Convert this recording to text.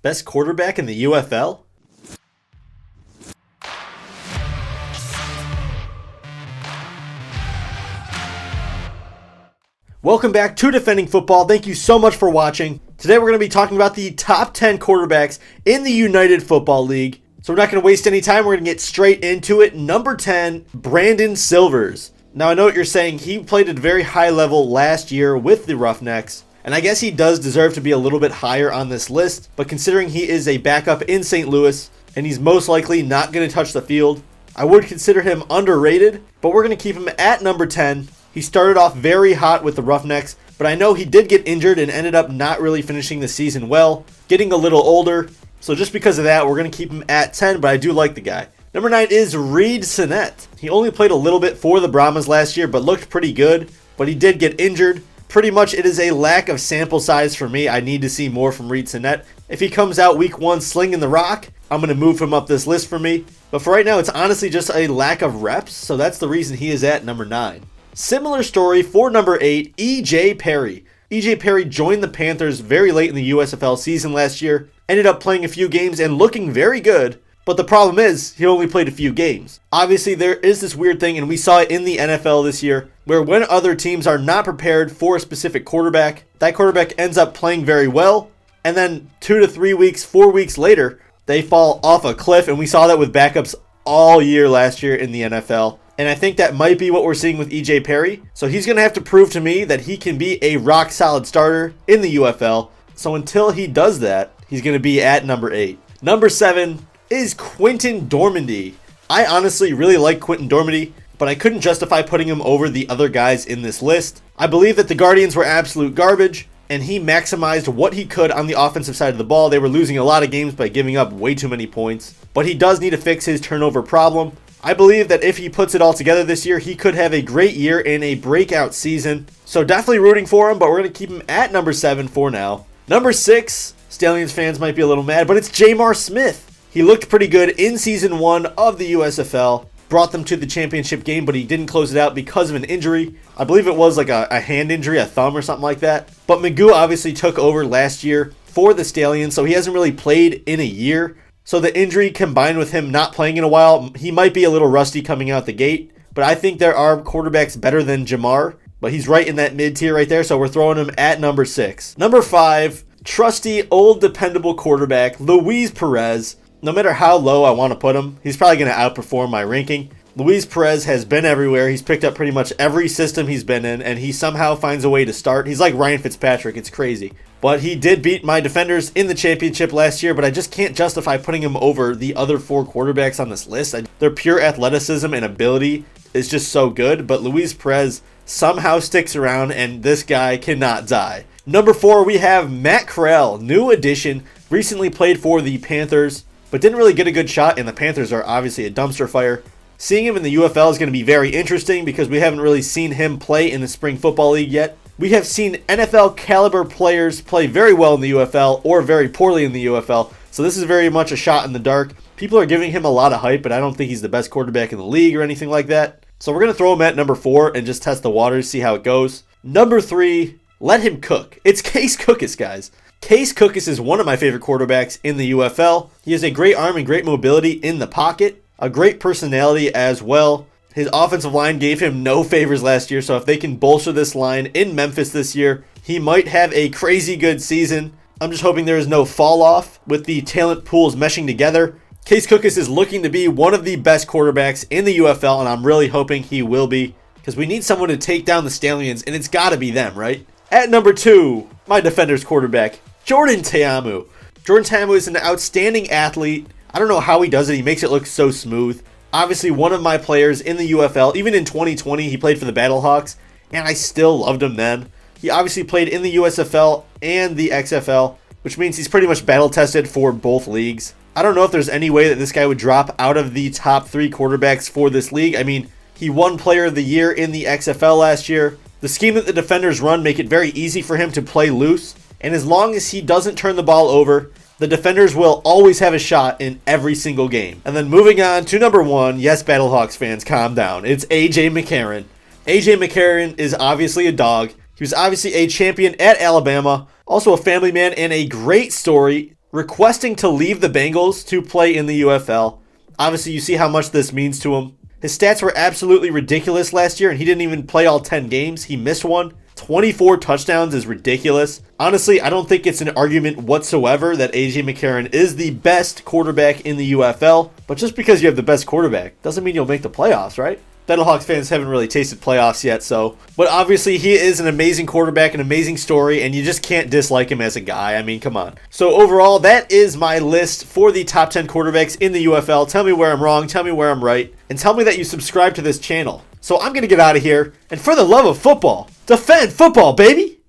Best quarterback in the UFL? Welcome back to Defending Football. Thank you so much for watching. Today we're going to be talking about the top 10 quarterbacks in the United Football League. So we're not going to waste any time. We're going to get straight into it. Number 10, Brandon Silvers. Now I know what you're saying. He played at a very high level last year with the Roughnecks. And I guess he does deserve to be a little bit higher on this list. But considering he is a backup in St. Louis and he's most likely not going to touch the field, I would consider him underrated. But we're going to keep him at number 10. He started off very hot with the Roughnecks, but I know he did get injured and ended up not really finishing the season well, getting a little older. So just because of that, we're going to keep him at 10, but I do like the guy. Number 9 is Setet. He only played a little bit for the Brahmas last year, but looked pretty good, but he did get injured. Pretty much it is a lack of sample size for me. I need to see more from Setet. If he comes out week 1 slinging the rock, I'm going to move him up this list for me. But for right now, it's honestly just a lack of reps, so that's the reason he is at number 9. Similar story for number 8, E.J. Perry. E.J. Perry joined the Panthers very late in the USFL season last year, ended up playing a few games and looking very good, but the problem is he only played a few games. Obviously, there is this weird thing, and we saw it in the NFL this year, where when other teams are not prepared for a specific quarterback, that quarterback ends up playing very well, and then 2 to 3 weeks, 4 weeks later, they fall off a cliff, and we saw that with backups all year last year in the NFL. And I think that might be what we're seeing with E.J. Perry. So he's going to have to prove to me that he can be a rock-solid starter in the UFL. So until he does that, he's going to be at number 8. Number 7 is Quinton Dormady. I honestly really like Quinton Dormady, but I couldn't justify putting him over the other guys in this list. I believe that the Guardians were absolute garbage, and he maximized what he could on the offensive side of the ball. They were losing a lot of games by giving up way too many points. But he does need to fix his turnover problem. I believe that if he puts it all together this year, he could have a great year and a breakout season. So definitely rooting for him, but we're going to keep him at number 7 for now. Number 6, Stallions fans might be a little mad, but it's Jamar Smith. He looked pretty good in Season 1 of the USFL. Brought them to the championship game, but he didn't close it out because of an injury. I believe it was like a hand injury, a thumb or something like that. But Magoo obviously took over last year for the Stallions, so he hasn't really played in a year. So the injury combined with him not playing in a while, he might be a little rusty coming out the gate. But I think there are quarterbacks better than Jamar. But he's right in that mid-tier right there, so we're throwing him at number 6. Number 5, trusty, old, dependable quarterback, Luis Perez. No matter how low I want to put him, he's probably going to outperform my ranking. Luis Perez has been everywhere. He's picked up pretty much every system he's been in, and he somehow finds a way to start. He's like Ryan Fitzpatrick. It's crazy. But he did beat my defenders in the championship last year, but I just can't justify putting him over the other 4 quarterbacks on this list. Their pure athleticism and ability is just so good, but Luis Perez somehow sticks around, and this guy cannot die. Number 4, we have Matt Carell, new addition, recently played for the Panthers, but didn't really get a good shot, and the Panthers are obviously a dumpster fire. Seeing him in the UFL is going to be very interesting because we haven't really seen him play in the Spring Football League yet. We have seen NFL caliber players play very well in the UFL or very poorly in the UFL, so this is very much a shot in the dark. People are giving him a lot of hype, but I don't think he's the best quarterback in the league or anything like that. So we're going to throw him at number 4 and just test the waters, see how it goes. Number 3, let him cook. It's Case Cookus, guys. Case Cookus is one of my favorite quarterbacks in the UFL. He has a great arm and great mobility in the pocket, a great personality as well. His offensive line gave him no favors last year, so if they can bolster this line in Memphis this year, he might have a crazy good season. I'm just hoping there is no fall off with the talent pools meshing together. Case Cookus is looking to be one of the best quarterbacks in the UFL, and I'm really hoping he will be, because we need someone to take down the Stallions, and it's got to be them, right? At number 2, my Defenders quarterback, Jordan Taamu. Jordan Taamu is an outstanding athlete. I don't know how he does it. He makes it look so smooth. Obviously, one of my players in the UFL. Even in 2020, he played for the Battlehawks, and I still loved him then. He obviously played in the USFL and the XFL, which means he's pretty much battle-tested for both leagues. I don't know if there's any way that this guy would drop out of the top 3 quarterbacks for this league. I mean, he won Player of the Year in the XFL last year. The scheme that the Defenders run make it very easy for him to play loose, and as long as he doesn't turn the ball over, the Defenders will always have a shot in every single game. And then moving on to number 1, yes, Battlehawks fans, calm down. It's A.J. McCarron. A.J. McCarron is obviously a dog. He was obviously a champion at Alabama, also a family man and a great story. requesting to leave the Bengals to play in the UFL. Obviously, you see how much this means to him. His stats were absolutely ridiculous last year, and he didn't even play all 10 games. He missed one. 24 touchdowns is ridiculous. Honestly, I don't think it's an argument whatsoever that A.J. McCarron is the best quarterback in the UFL. But just because you have the best quarterback doesn't mean you'll make the playoffs, right? Battlehawks fans haven't really tasted playoffs yet, so. But obviously, he is an amazing quarterback, an amazing story, and you just can't dislike him as a guy. I mean, come on. So overall, that is my list for the top 10 quarterbacks in the UFL. Tell me where I'm wrong, tell me where I'm right, and tell me that you subscribe to this channel. So I'm going to get out of here, and for the love of football, defend football, baby!